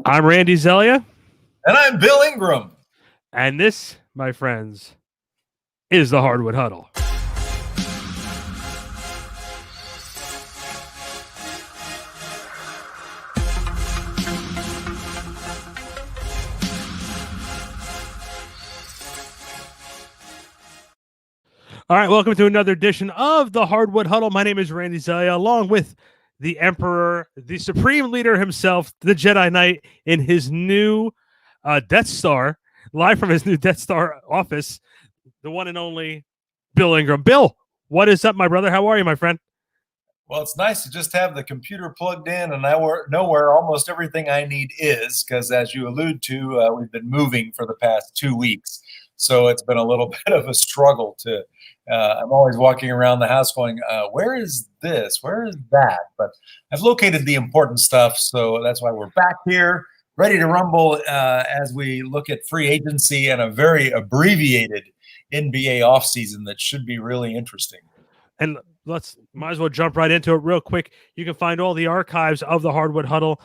I'm Randy Zellea. And I'm Bill Ingram. And this, my friends, is the Hardwood Huddle. All right, welcome to another edition of the Hardwood Huddle. My name is Randy Zellea, along with the Emperor, the Supreme Leader himself, the Jedi Knight, in his new Death Star, live from his new Death Star office, the one and only Bill Ingram. Bill, what is up, my brother? How are you, my friend? Well, it's nice to just have the computer plugged in and I know where almost everything I need is, because as you allude to, we've been moving for the past 2 weeks. So it's been a little bit of a struggle to, I'm always walking around the house going, where is this? Where is that? But I've located the important stuff. So that's why we're back here, ready to rumble as we look at free agency and a very abbreviated NBA offseason that should be really interesting. And might as well jump right into it real quick. You can find all the archives of the Hardwood Huddle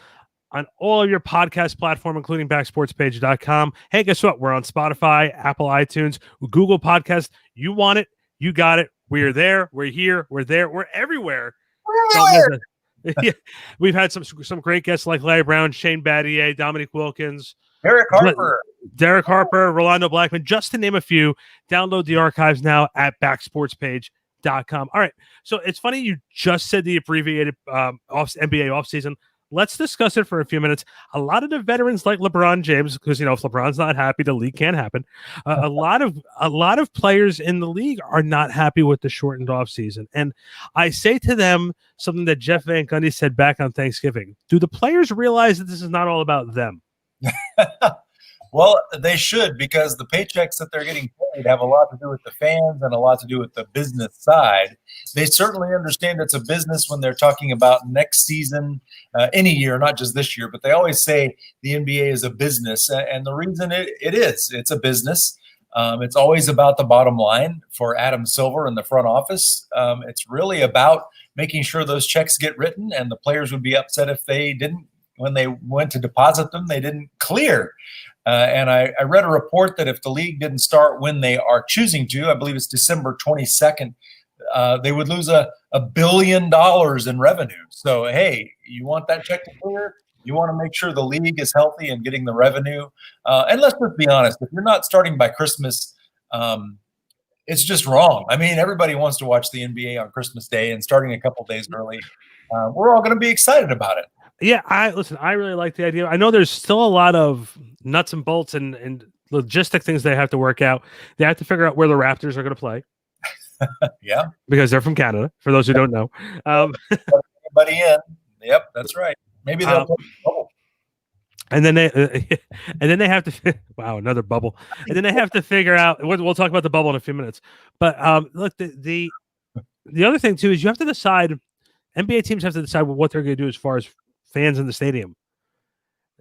on all of your podcast platform, including backsportspage.com. Hey, guess what? We're on Spotify, Apple iTunes, Google Podcast. You want it, you got it. We're there, we're here, we're there, we're everywhere. Yeah, we've had some great guests like Larry Brown, Shane Battier, Dominic Wilkins, Derek Harper, Rolando Blackman, just to name a few. Download the archives now at backsportspage.com. All right, so it's funny you just said the abbreviated NBA offseason. Let's discuss it for a few minutes. A lot of the veterans like LeBron James, because if LeBron's not happy, the league can't happen. A lot of players in the league are not happy with the shortened offseason. And I say to them something that Jeff Van Gundy said back on Thanksgiving. Do the players realize that this is not all about them? Well, they should, because the paychecks that they're getting paid have a lot to do with the fans and a lot to do with the business side. They certainly understand it's a business when they're talking about next season, any year, not just this year, but they always say the NBA is a business. And the reason it's a business. It's always about the bottom line for Adam Silver in the front office. It's really about making sure those checks get written, and the players would be upset if they didn't, when they went to deposit them, they didn't clear. And I read a report that if the league didn't start when they are choosing to, I believe it's December 22nd, they would lose $1 billion in revenue. So, hey, you want that check to clear? You want to make sure the league is healthy and getting the revenue. And let's just be honest, if you're not starting by Christmas, it's just wrong. I mean, everybody wants to watch the NBA on Christmas Day, and starting a couple days early, we're all going to be excited about it. Yeah, I really like the idea. I know there's still a lot of nuts and bolts and logistic things they have to work out. They have to figure out where the Raptors are going to play. Yeah, because they're from Canada. For those who don't know, anybody in? Yep, that's right. Maybe they'll play bubble. And then they have to wow, another bubble. And then they have to figure out. We'll talk about the bubble in a few minutes. But look, the other thing too is you have to decide. NBA teams have to decide what they're going to do as far as fans in the stadium.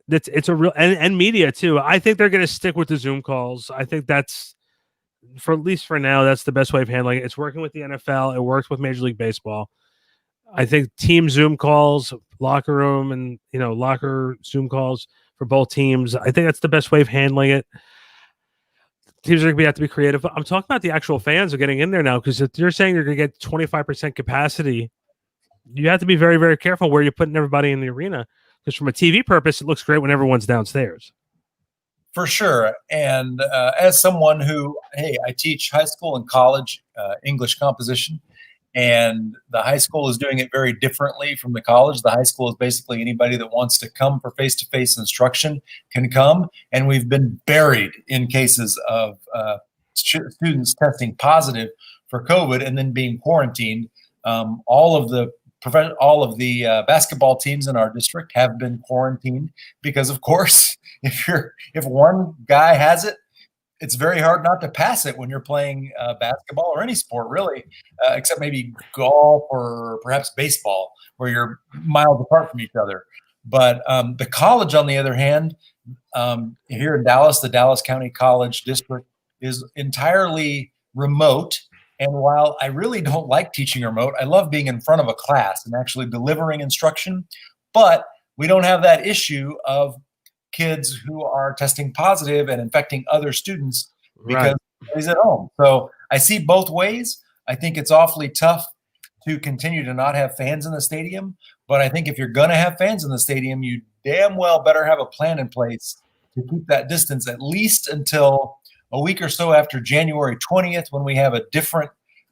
It's a real and media too. I think they're going to stick with the Zoom calls. I think that's, for at least for now, that's the best way of handling it. It's working with the NFL. It works with Major League Baseball. I think team Zoom calls, locker room, and locker Zoom calls for both teams. I think that's the best way of handling it. Teams are going to have to be creative. I'm talking about the actual fans are getting in there now, because if you're saying you're going to get 25% capacity, you have to be very, very careful where you're putting everybody in the arena, because from a TV purpose, it looks great when everyone's downstairs. For sure. And as someone who, I teach high school and college English composition, and the high school is doing it very differently from the college. The high school is basically anybody that wants to come for face-to-face instruction can come. And we've been buried in cases of students testing positive for COVID and then being quarantined. All of the basketball teams in our district have been quarantined because, of course, if one guy has it, it's very hard not to pass it when you're playing basketball or any sport, really, except maybe golf or perhaps baseball, where you're miles apart from each other. But the college, on the other hand, here in Dallas, the Dallas County College District is entirely remote. And while I really don't like teaching remote, I love being in front of a class and actually delivering instruction. But we don't have that issue of kids who are testing positive and infecting other students because Right. he's at home. So I see both ways. I think it's awfully tough to continue to not have fans in the stadium. But I think if you're going to have fans in the stadium, you damn well better have a plan in place to keep that distance at least until a week or so after January 20th, when we have a different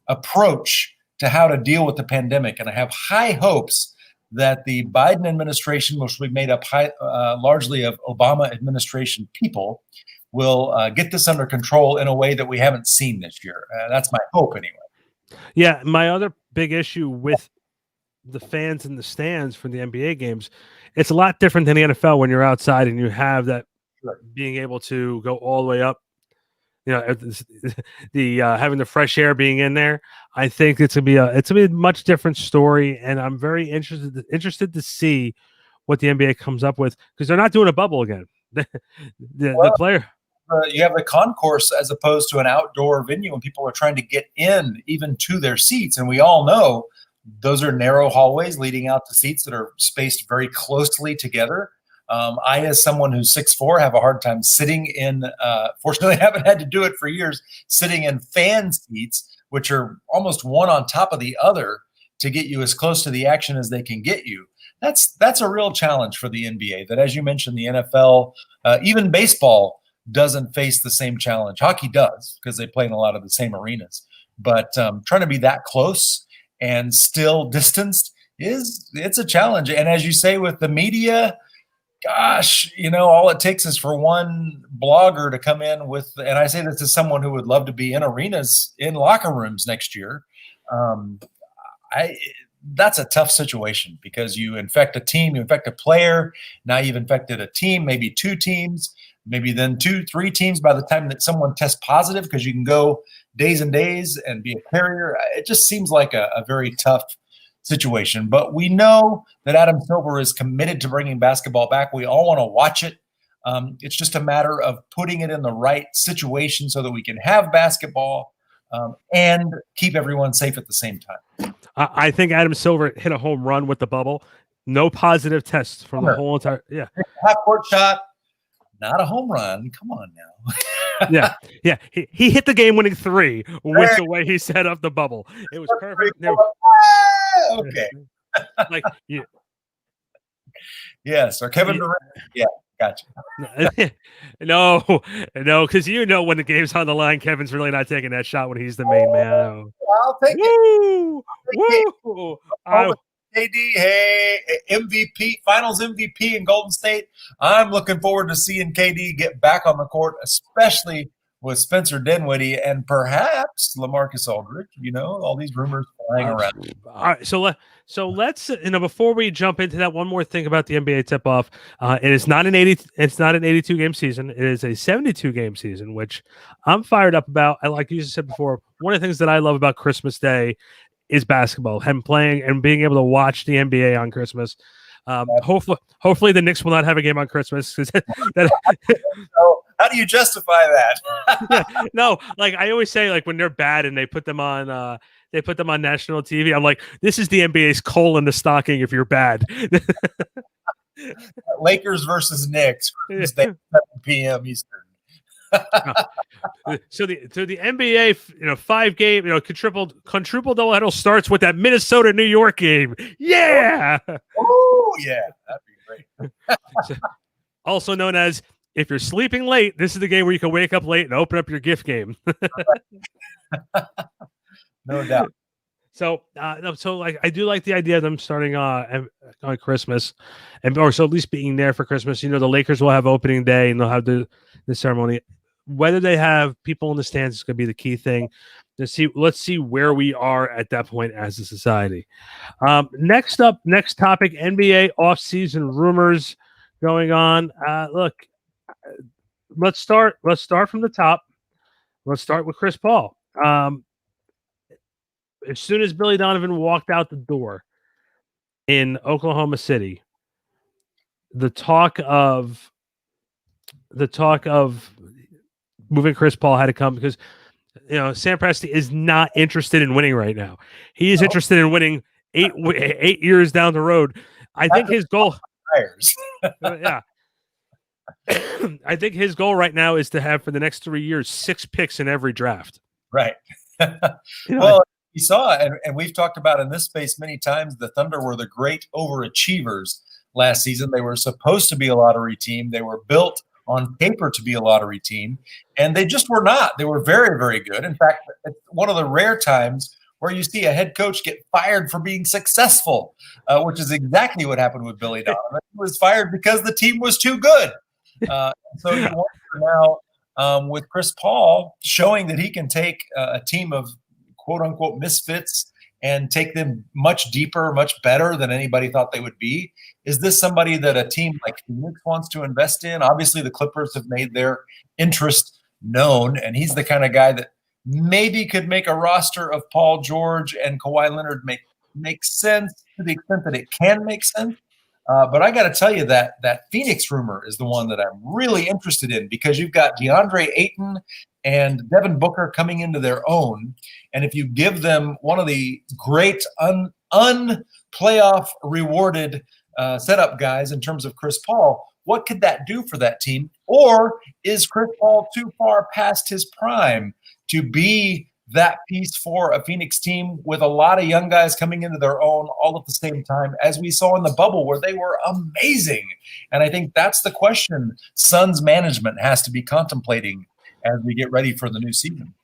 approach to how to deal with the pandemic. And I have high hopes that the Biden administration, which will be made up largely of Obama administration people, will get this under control in a way that we haven't seen this year. That's my hope anyway. Yeah, my other big issue with the fans in the stands for the NBA games, it's a lot different than the NFL when you're outside and you have that being able to go all the way up. You know, the having the fresh air being in there. I think it's gonna be a much different story, and I'm very interested to see what the NBA comes up with, because they're not doing a bubble again. The player. You have the concourse as opposed to an outdoor venue, and people are trying to get in even to their seats. And we all know those are narrow hallways leading out to seats that are spaced very closely together. I, as someone who's 6'4", have a hard time sitting in, fortunately, I haven't had to do it for years, sitting in fan seats, which are almost one on top of the other to get you as close to the action as they can get you. That's a real challenge for the NBA, that, as you mentioned, the NFL, even baseball, doesn't face the same challenge. Hockey does, because they play in a lot of the same arenas. But trying to be that close and still distanced it's a challenge. And as you say, with the media, gosh, all it takes is for one blogger to come in with, and I say this as someone who would love to be in arenas, in locker rooms next year. That's a tough situation, because you infect a team, you infect a player. Now you've infected a team, maybe two teams, maybe then 2-3 teams by the time that someone tests positive, because you can go days and days and be a carrier. It just seems like a very tough situation. But we know that Adam Silver is committed to bringing basketball back. We all want to watch it. It's just a matter of putting it in the right situation so that we can have basketball and keep everyone safe at the same time. I think Adam Silver hit a home run with the bubble. No positive tests from the whole entire. Yeah, half-court shot. Not a home run. Come on now. yeah. He hit the game-winning 3 with the way he set up the bubble. It was perfect. Okay. Like, yeah. Yes, or Kevin Durant. Yeah, gotcha. No, because when the game's on the line, Kevin's really not taking that shot when he's the main man. I'll take it. Woo! KD, hey, MVP, Finals MVP in Golden State. I'm looking forward to seeing KD get back on the court, especially with Spencer Dinwiddie and perhaps LaMarcus Aldridge. All these rumors flying around. All right, so let's before we jump into that, one more thing about the NBA tip-off. It is not an 82 game season. It is a 72 game season, which I'm fired up about. I like you said before. One of the things that I love about Christmas Day is basketball, and playing and being able to watch the NBA on Christmas. Hopefully the Knicks will not have a game on Christmas. So how do you justify that? No, like I always say, like when they're bad and they put them on national TV, I'm like, this is the NBA's coal in the stocking if you're bad. Lakers versus Knicks, Christmas Day, 7 p.m. Eastern. So the NBA, 5 game, quadruple doubleheader starts with that Minnesota New York game. Yeah. Oh yeah, that'd be great. Also known as, if you're sleeping late, this is the game where you can wake up late and open up your gift game. No doubt. So I do like the idea of them starting on Christmas, or so at least being there for Christmas. The Lakers will have opening day and they'll have the ceremony. Whether they have people in the stands is going to be the key thing. Let's see where we are at that point as a society. Next topic: NBA offseason rumors going on. Look, let's start from the top. Let's start with Chris Paul. As soon as Billy Donovan walked out the door in Oklahoma City, the talk of moving Chris Paul had to come, because Sam Presti is not interested in winning right now. He is interested in winning 8 years down the road. I think his goal. Tires. Yeah. I think his goal right now is to have for the next 3 years 6 picks in every draft. Right. You know, Well, you saw, and we've talked about in this space many times, the Thunder were the great overachievers last season. They were supposed to be a lottery team. They were built on paper to be a lottery team, and they just were not. They were very, very good. In fact, it's one of the rare times where you see a head coach get fired for being successful, which is exactly what happened with Billy Donovan. He was fired because the team was too good. So you wonder now with Chris Paul showing that he can take a team of quote-unquote misfits and take them much deeper, much better than anybody thought they would be. Is this somebody that a team like Phoenix wants to invest in? Obviously, the Clippers have made their interest known, and he's the kind of guy that maybe could make a roster of Paul George and Kawhi Leonard make sense to the extent that it can make sense. But I got to tell you that Phoenix rumor is the one that I'm really interested in, because you've got DeAndre Ayton and Devin Booker coming into their own. And if you give them one of the great un-playoff rewarded setup guys in terms of Chris Paul, what could that do for that team? Or is Chris Paul too far past his prime to be that piece for a Phoenix team with a lot of young guys coming into their own all at the same time, as we saw in the bubble where they were amazing? And I think that's the question Suns management has to be contemplating as we get ready for the new season.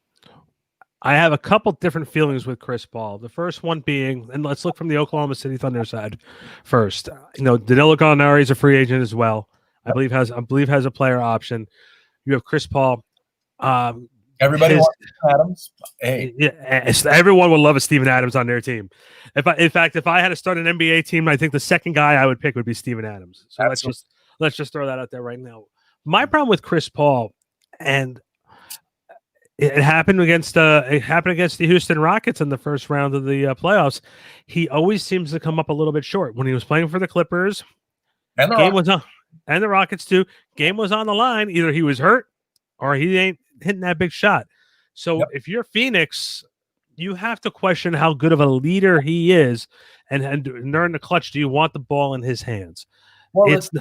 I have a couple different feelings with Chris Paul. The first one being, and let's look from the Oklahoma City Thunder side first. Danilo Gallinari is a free agent as well. I believe has a player option. You have Chris Paul. Everybody wants Adams. Hey, yeah, everyone would love a Steven Adams on their team. If I had to start an NBA team, I think the second guy I would pick would be Steven Adams. So let's just throw that out there right now. My problem with Chris Paul, and it happened against the Houston Rockets in the first round of the playoffs. He always seems to come up a little bit short. When he was playing for the Clippers, and the Rockets too. Game was on the line. Either he was hurt or he ain't hitting that big shot. So if you're Phoenix, you have to question how good of a leader he is, and during the clutch, do you want the ball in his hands? Well, can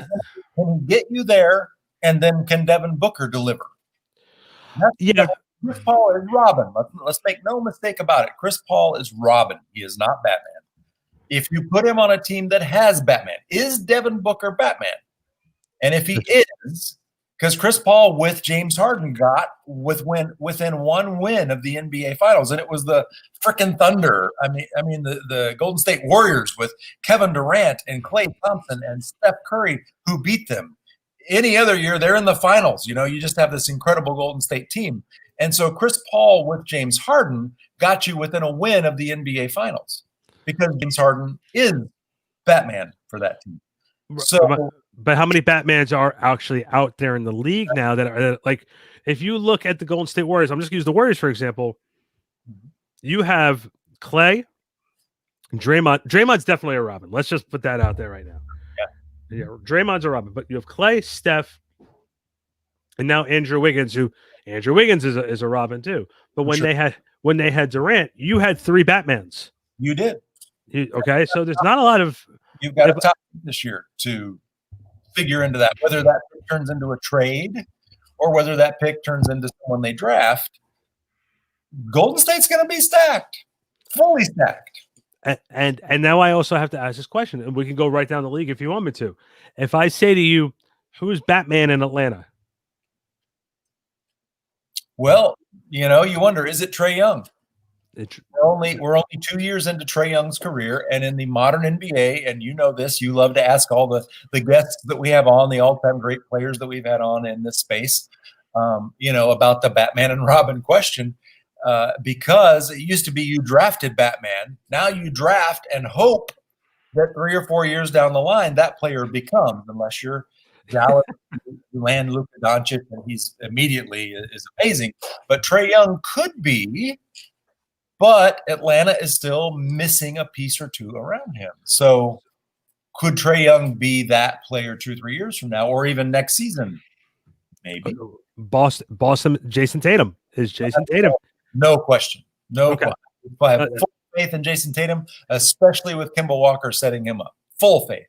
he get you there, and then can Devin Booker deliver? Chris Paul is Robin. Let's make no mistake about it. Chris Paul is Robin. He is not Batman. If you put him on a team that has Batman, is Devin Booker Batman? And if he is, because Chris Paul with James Harden got within one win of the NBA Finals, and it was the frickin' Thunder. I mean the Golden State Warriors with Kevin Durant and Klay Thompson and Steph Curry who beat them. Any other year, they're in the finals. You just have this incredible Golden State team. And so Chris Paul with James Harden got you within a win of the NBA Finals, because James Harden is Batman for that team. So, but how many Batmans are actually out there in the league now that are like, if you look at the Golden State Warriors, I'm just going to use the Warriors, for example. You have Klay, Draymond. Draymond's definitely a Robin. Let's just put that out there right now. Yeah, Draymond's a Robin, but you have Klay, Steph, and now Andrew Wiggins, Andrew Wiggins is a Robin too. But when they had Durant, you had 3 Batmans. You did. Okay, so there's not a lot of. You've got a top this year to figure into that, whether that turns into a trade or whether that pick turns into someone they draft. Golden State's going to be stacked, fully stacked. And now I also have to ask this question, and we can go right down the league if you want me to. If I say to you, who is Batman in Atlanta? Well, you wonder, is it Trae Young? We're only 2 years into Trae Young's career, and in the modern NBA, and you know this, you love to ask all the guests that we have on, the all-time great players that we've had on in this space, about the Batman and Robin question, because it used to be you drafted Batman. Now you draft and hope that 3 or 4 years down the line that player becomes, unless you're Dallas, you land Luka Doncic, and he's immediately is amazing. But Trae Young could be. But Atlanta is still missing a piece or two around him. So could Trae Young be that player 2-3 years from now, or even next season? Maybe. Boston, Jason Tatum. Is Jason Tatum. No question. Question. I have full faith in Jason Tatum, especially with Kemba Walker setting him up. Full faith.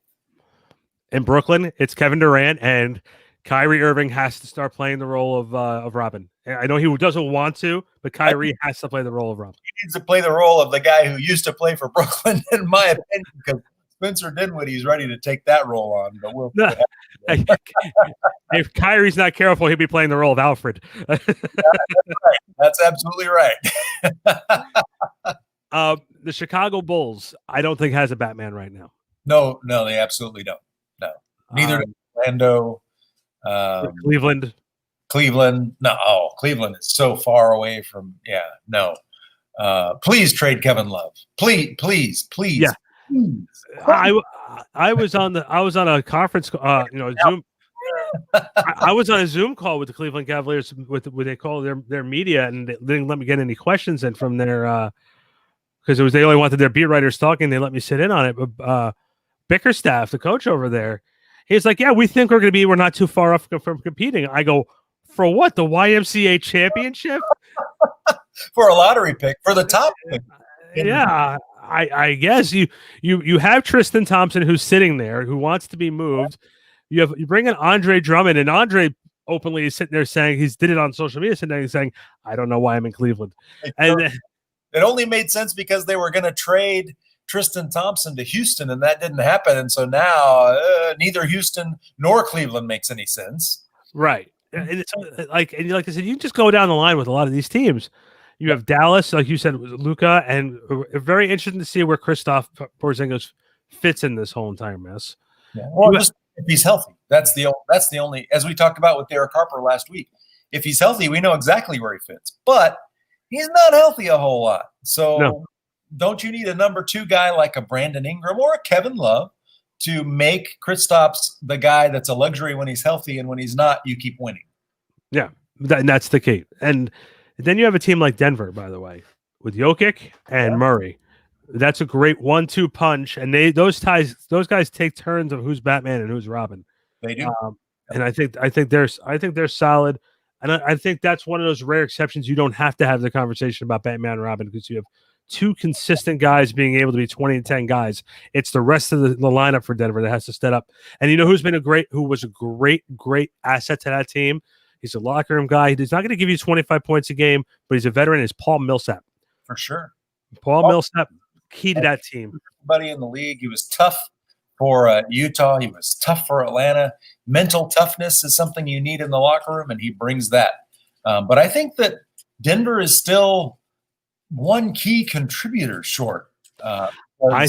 In Brooklyn, it's Kevin Durant, and Kyrie Irving has to start playing the role of Robin. I know he doesn't want to, but Kyrie has to play the role of Robin. He needs to play the role of the guy who used to play for Brooklyn, in my opinion, because Spencer Dinwiddie's ready to take that role on. But we'll if Kyrie's not careful, he'll be playing the role of Alfred. That's right. That's absolutely right. The Chicago Bulls, I don't think has a Batman right now. No, they absolutely don't. No, neither does Orlando. Cleveland. No, Cleveland is so far away from. Yeah, no. Please trade Kevin Love. Please. Yeah. Please. I was on a conference, Zoom. I was on a Zoom call with the Cleveland Cavaliers with what they call their media, and they didn't let me get any questions in from their because they only wanted their beat writers talking. They let me sit in on it. But Bickerstaff, the coach over there, he's like, "Yeah, we think we're not too far off from competing." I go, "For what? The YMCA championship? For a lottery pick, for the top pick?" Yeah, I guess you have Tristan Thompson who's sitting there who wants to be moved. You bring in Andre Drummond, and Andre openly is sitting there saying he did it on social media, sitting there saying, "I don't know why I'm in Cleveland." And it only made sense because they were going to trade Tristan Thompson to Houston, and that didn't happen. And so now neither Houston nor Cleveland makes any sense. Right. And it's like I said, you can just go down the line with a lot of these teams. You have Dallas, like you said, Luka, and very interesting to see where Kristaps Porzingis fits in this whole entire mess. Yeah. Well, just if he's healthy, that's the only. As we talked about with Derek Harper last week, if he's healthy, we know exactly where he fits. But he's not healthy a whole lot. So don't you need a number 2 guy like a Brandon Ingram or a Kevin Love to make Kristaps the guy that's a luxury when he's healthy, and when he's not, you keep winning? Yeah, that's the key. And then you have a team like Denver, by the way, with Jokic and Murray. That's a great 1-2 punch, and those guys take turns of who's Batman and who's Robin. They do, and I think they're solid, and I think that's one of those rare exceptions. You don't have to have the conversation about Batman and Robin because you have 2 consistent guys being able to be 20 and 10 guys. It's the rest of the lineup for Denver that has to step up. And you know who was a great asset to that team? He's a locker room guy. He's not going to give you 25 points a game, but he's a veteran. Is Paul Millsap. For sure. Paul Millsap, key to that team. Everybody in the league. He was tough for Utah. He was tough for Atlanta. Mental toughness is something you need in the locker room, and he brings that. But I think that Denver is still one key contributor short. Every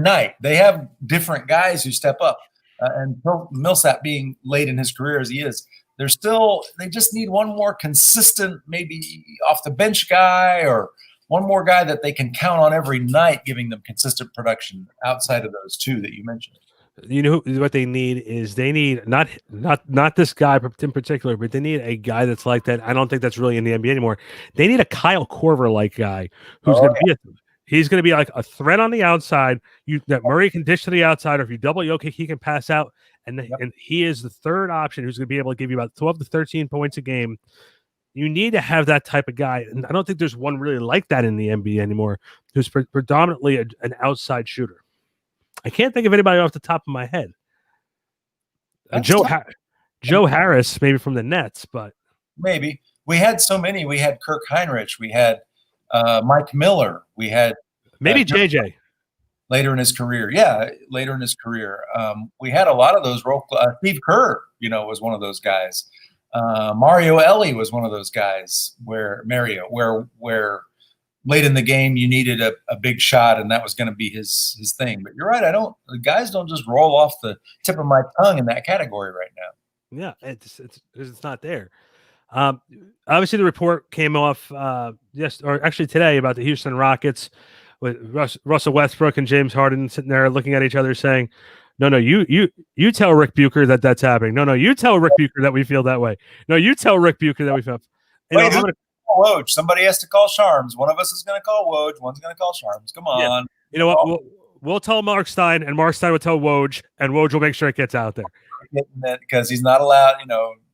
night they have different guys who step up. And Millsap being late in his career as he is, they just need one more consistent, maybe off the bench guy, or one more guy that they can count on every night, giving them consistent production outside of those 2 that you mentioned. You know what they need is not this guy in particular, but they need a guy that's like that. I don't think that's really in the NBA anymore. They need a Kyle Korver like guy who's going to be he's going to be like a threat on the outside. That Murray can dish to the outside, or if you double Jokic, he can pass out, and he is the third option who's going to be able to give you about 12 to 13 points a game. You need to have that type of guy, and I don't think there's one really like that in the NBA anymore, who's predominantly an outside shooter. I can't think of anybody off the top of my head. Joe Harris, maybe from the Nets, but maybe we had so many. We had Kirk Heinrich. We had Mike Miller. We had maybe JJ later in his career. Yeah, later in his career. We had a lot of those role. Steve Kerr, was one of those guys. Mario Elie was one of those guys where late in the game you needed a big shot, and that was going to be his thing. But you're right. The guys don't just roll off the tip of my tongue in that category right now. Yeah, it's not there. Obviously, the report came off today about the Houston Rockets with Russell Westbrook and James Harden sitting there looking at each other saying, No, you tell Rick Bucher that that's happening. No, you tell Rick Bucher that we feel that way. No, you tell Rick Bucher that we feel. Woj. Somebody has to call Sharms. One of us is going to call Woj. One's going to call Sharms. Come on. Yeah. You know what? We'll tell Mark Stein, and Mark Stein will tell Woj, and Woj will make sure it gets out there. Because he's not allowed.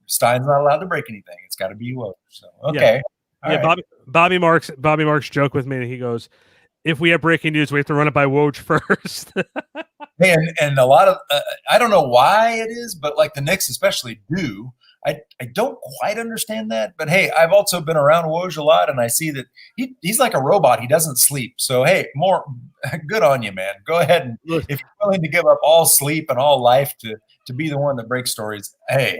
Stein's not allowed to break anything. It's got to be Woj. So okay. Yeah. Bobby Marks joke with me, and he goes, if we have breaking news, we have to run it by Woj first. And a lot of I don't know why it is, but like the Knicks especially do. I don't quite understand that, but hey, I've also been around Woj a lot, and I see that he's like a robot. He doesn't sleep. So hey, more good on you, man. Go ahead, and if you're willing to give up all sleep and all life to be the one that breaks stories, hey,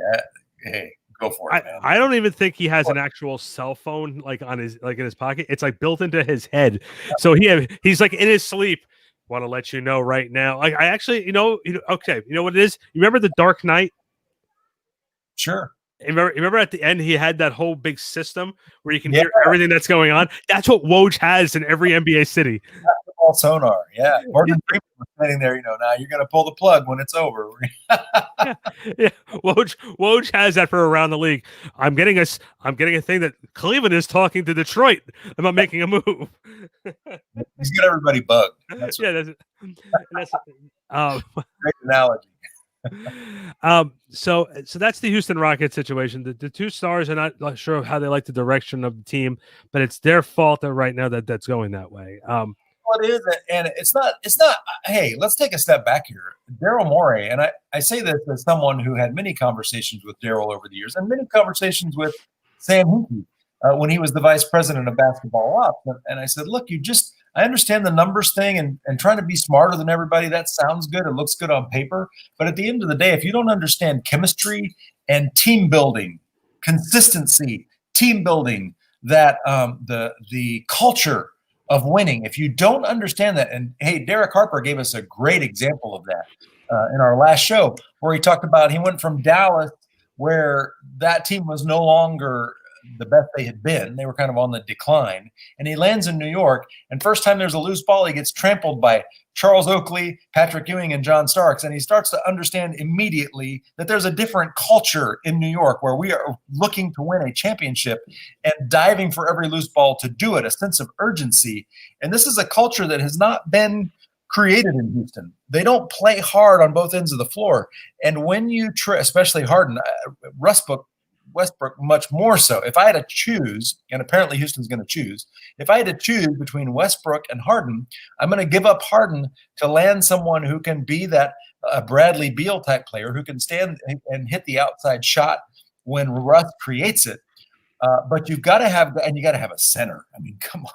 go for it, man. I don't even think he has an actual cell phone like in his pocket. It's like built into his head. So he's like in his sleep. Want to let you know right now. Like I actually, okay, you know what it is? You remember The Dark Knight? Sure. Remember at the end he had that whole big system where you can hear everything that's going on. That's what Woj has in every NBA city. Basketball sonar, yeah. Morgan Freeman was sitting there, now you're gonna pull the plug when it's over. yeah. Woj has that for around the league. I'm getting a thing that Cleveland is talking to Detroit about making a move. He's got everybody bugged. That's great analogy. So that's the Houston Rockets situation. The two stars are not sure how they like the direction of the team, but it's their fault that right now that's going that way. It is, and it's not. Hey, let's take a step back here. Daryl Morey, and I say this as someone who had many conversations with Daryl over the years, and many conversations with Sam Hinkie when he was the vice president of basketball ops. And I said, look, I understand the numbers thing and trying to be smarter than everybody. That sounds good. It looks good on paper. But at the end of the day, if you don't understand chemistry and team building, consistency, team building, that the culture of winning, if you don't understand that, and hey, Derek Harper gave us a great example of that in our last show, where he talked about he went from Dallas, where that team was no longer the best they had been. They were kind of on the decline. And he lands in New York, and first time there's a loose ball, he gets trampled by Charles Oakley, Patrick Ewing, and John Starks. And he starts to understand immediately that there's a different culture in New York where we are looking to win a championship and diving for every loose ball to do it, a sense of urgency. And this is a culture that has not been created in Houston. They don't play hard on both ends of the floor. And when you especially Harden, Westbrook much more so. If I had to choose, and apparently Houston's going to choose, if I had to choose between Westbrook and Harden, I'm going to give up Harden to land someone who can be that Bradley Beal type player who can stand and hit the outside shot when Russ creates it. But you've got to have, and you got to have a center. I mean, come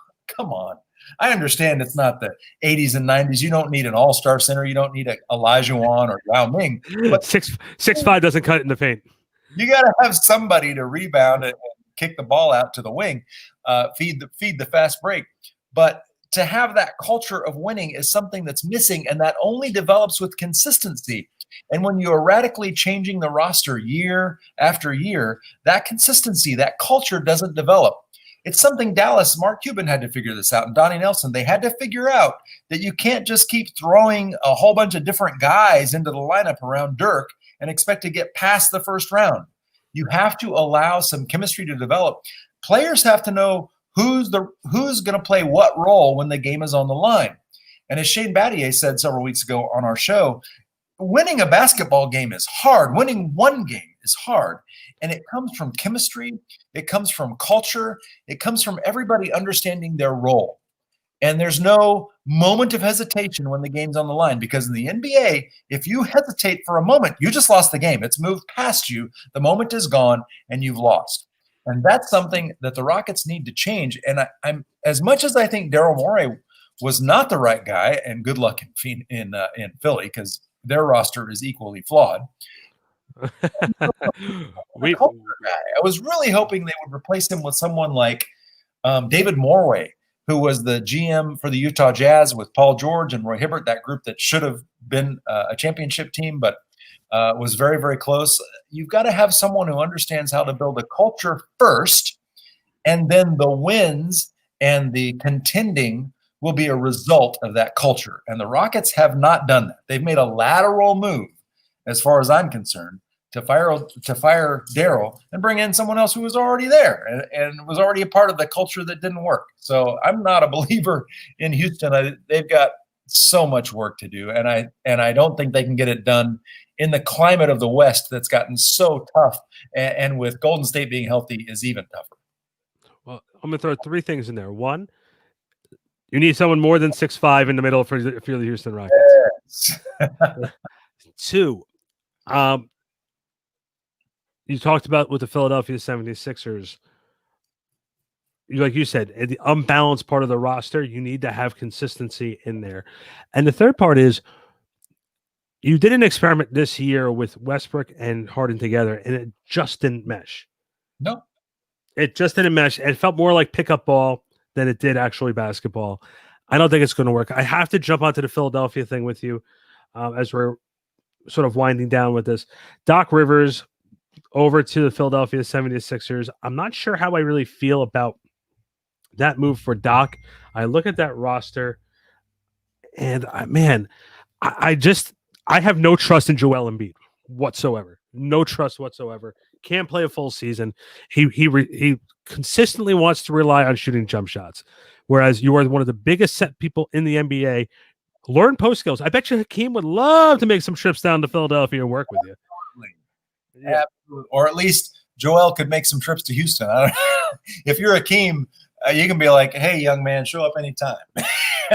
on. I understand it's not the 80s and 90s. You don't need an all-star center. You don't need Elijah Wan or Yao Ming. But 6'5" doesn't cut it in the paint. You got to have somebody to rebound and kick the ball out to the wing, feed the fast break. But to have that culture of winning is something that's missing, and that only develops with consistency. And when you're radically changing the roster year after year, that consistency, that culture doesn't develop. It's something Dallas, Mark Cuban had to figure this out, and Donnie Nelson, they had to figure out that you can't just keep throwing a whole bunch of different guys into the lineup around Dirk and expect to get past the first round. You have to allow some chemistry to develop. Players have to know who's going to play what role when the game is on the line. And as Shane Battier said several weeks ago on our show, winning a basketball game is hard. Winning one game is hard. And it comes from chemistry. It comes from culture. It comes from everybody understanding their role. And there's no moment of hesitation when the game's on the line, because in the NBA, if you hesitate for a moment, you just lost the game. It's moved past you. The moment is gone and you've lost. And that's something that the Rockets need to change. And I'm as much as I think Daryl Morey was not the right guy, and good luck in Philly, because their roster is equally flawed. I was really hoping they would replace him with someone like David Morway, who was the GM for the Utah Jazz with Paul George and Roy Hibbert, that group that should have been a championship team, but was very, very close. You've got to have someone who understands how to build a culture first, and then the wins and the contending will be a result of that culture. And the Rockets have not done that. They've made a lateral move, as far as I'm concerned, to fire Daryl and bring in someone else who was already there and was already a part of the culture that didn't work. So I'm not a believer in Houston. They've got so much work to do, and I don't think they can get it done in the climate of the West that's gotten so tough, and with Golden State being healthy is even tougher. Well, I'm going to throw three things in there. One, You need someone more than 6'5" in the middle for the Houston Rockets. Yes. 2, you talked about with the Philadelphia 76ers. Like you said, the unbalanced part of the roster, you need to have consistency in there. And the third part is you did an experiment this year with Westbrook and Harden together, and it just didn't mesh. No. It just didn't mesh. It felt more like pickup ball than it did actually basketball. I don't think it's going to work. I have to jump onto the Philadelphia thing with you as we're sort of winding down with this. Doc Rivers over to the Philadelphia 76ers. I'm not sure how I really feel about that move for Doc. I look at that roster, and I have no trust in Joel Embiid whatsoever. No trust whatsoever. Can't play a full season. He consistently wants to rely on shooting jump shots, whereas you are one of the biggest set people in the NBA. Learn post skills. I bet you Hakeem would love to make some trips down to Philadelphia and work with you. Yeah. Absolutely. Or at least Joel could make some trips to Houston. If you're Hakeem, you can be like, hey, young man, show up anytime.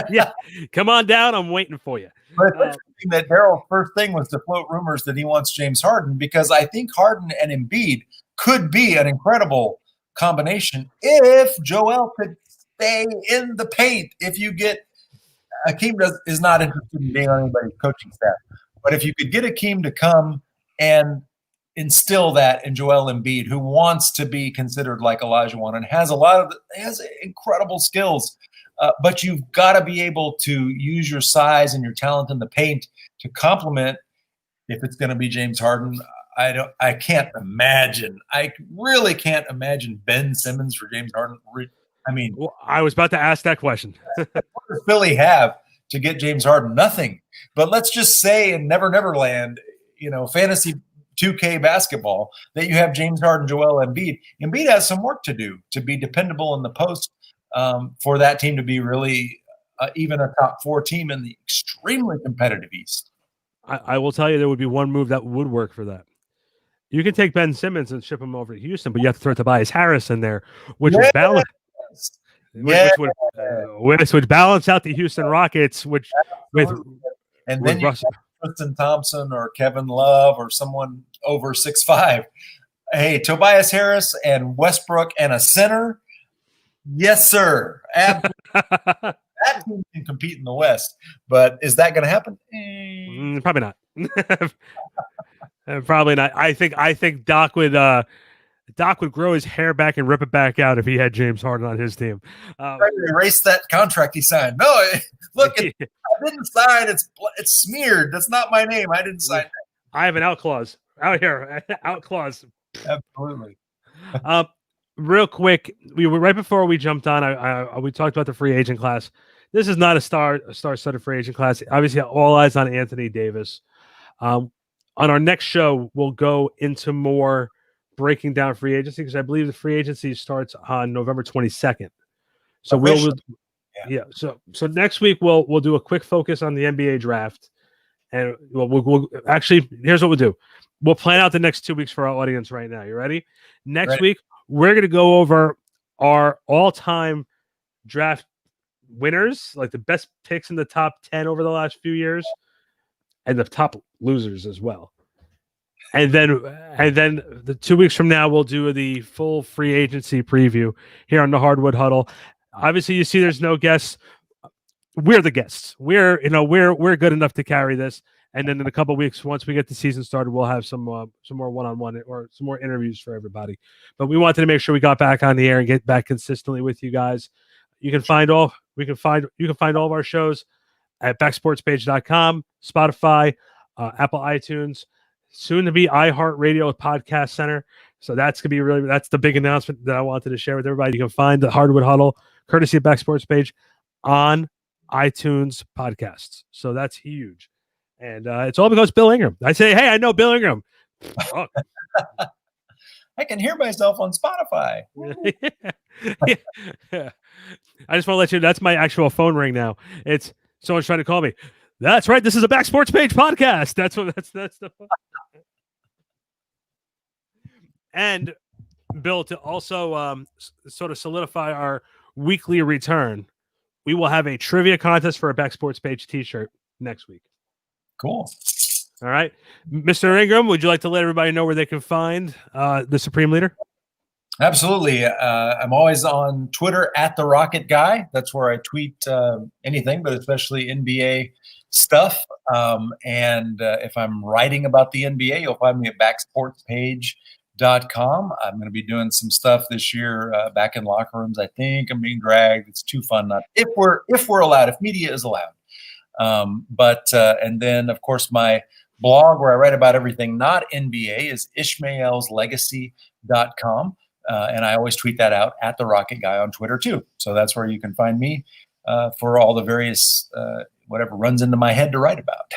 Yeah, come on down. I'm waiting for you. But it's interesting that Daryl's first thing was to float rumors that he wants James Harden, because I think Harden and Embiid could be an incredible combination if Joel could stay in the paint. If you get Hakeem is not interested in being on anybody's coaching staff, but if you could get Hakeem to come and instill that in Joel Embiid, who wants to be considered like Olajuwon and has incredible skills, but you've got to be able to use your size and your talent in the paint to complement. If it's going to be James Harden, I can't imagine. I really can't imagine Ben Simmons for James Harden. I mean, well, I was about to ask that question. What does Philly have to get James Harden? Nothing. But let's just say in Never Never Land, fantasy 2K basketball, that you have James Harden, Joel Embiid. Embiid has some work to do to be dependable in the post for that team to be really even a top 4 team in the extremely competitive East. I will tell you there would be one move that would work for that. You can take Ben Simmons and ship him over to Houston, but you have to throw Tobias Harris in there, which would balance. Which would balance out the Houston Rockets, then Tristan Thompson or Kevin Love or someone over 6'5". Hey, Tobias Harris and Westbrook and a center. Yes, sir. Absolutely. That team can compete in the West, but is that going to happen? Probably not. Probably not. I think Doc would grow his hair back and rip it back out if he had James Harden on his team. Erase that contract he signed. No, look, I didn't sign. It's smeared. That's not my name. I didn't sign that. I have an out clause out here. Out clause. Absolutely. Real quick, we were right before we jumped on. We talked about the free agent class. This is not a star-studded free agent class. Obviously, all eyes on Anthony Davis. On our next show, we'll go into more breaking down free agency, because I believe the free agency starts on November 22nd. So So next week we'll do a quick focus on the NBA draft, and we'll actually, here's what we'll do. We'll plan out the next 2 weeks for our audience right now. You ready? Next week we're going to go over our all-time draft winners, like the best picks in the top 10 over the last few years, and the top losers as well. And then the 2 weeks from now, we'll do the full free agency preview here on the Hardwood Huddle. Obviously, you see there's no guests. We're the guests. We're good enough to carry this. And then in a couple of weeks, once we get the season started, we'll have some more one-on-one or some more interviews for everybody. But we wanted to make sure we got back on the air and get back consistently with you guys. You can find all of our shows at backsportspage.com, Spotify, Apple iTunes, soon to be iHeartRadio Podcast Center. So that's the big announcement that I wanted to share with everybody. You can find the Hardwood Huddle, courtesy of Back Sports Page, on iTunes podcasts. So that's huge. And it's all because Bill Ingram. I say, hey, I know Bill Ingram. Oh. I can hear myself on Spotify. Yeah. I just want to let you know that's my actual phone ring now. It's someone's trying to call me. That's right. This is a Back Sports Page podcast. That's the phone. And Bill, to also sort of solidify our weekly return, we will have a trivia contest for a Back Sports Page t-shirt next week. Cool. All right. Mr. Ingram, would you like to let everybody know where they can find the Supreme Leader? Absolutely. I'm always on Twitter at the Rocket Guy. That's where I tweet anything, but especially NBA stuff. And if I'm writing about the NBA, you'll find me at backsportspage.com. I'm going to be doing some stuff this year back in locker rooms. I think I'm being dragged. It's too fun not if we're allowed, if media is allowed. And then of course my blog where I write about everything not NBA is ishmaelslegacy.com. And I always tweet that out at the Rocket Guy on Twitter too. So that's where you can find me for all the various whatever runs into my head to write about.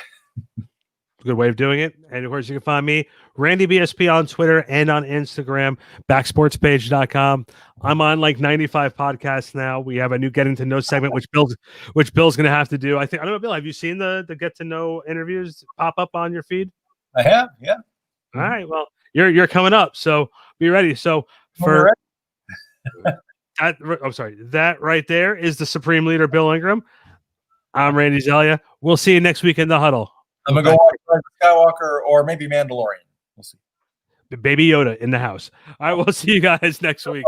Good way of doing it. And of course, you can find me, Randy BSP, on Twitter and on Instagram, backsportspage.com. I'm on like 95 podcasts now. We have a new Getting to Know segment, which Bill's going to have to do. I don't know, Bill, have you seen the Get to Know interviews pop up on your feed? I have, yeah. All right. Well, you're coming up, so be ready. So for that right there is the Supreme Leader, Bill Ingram. I'm Randy Zellea. We'll see you next week in the Huddle. I'm going to go watch Skywalker or maybe Mandalorian. We'll see. Baby Yoda in the house. All right, we'll see you guys next week.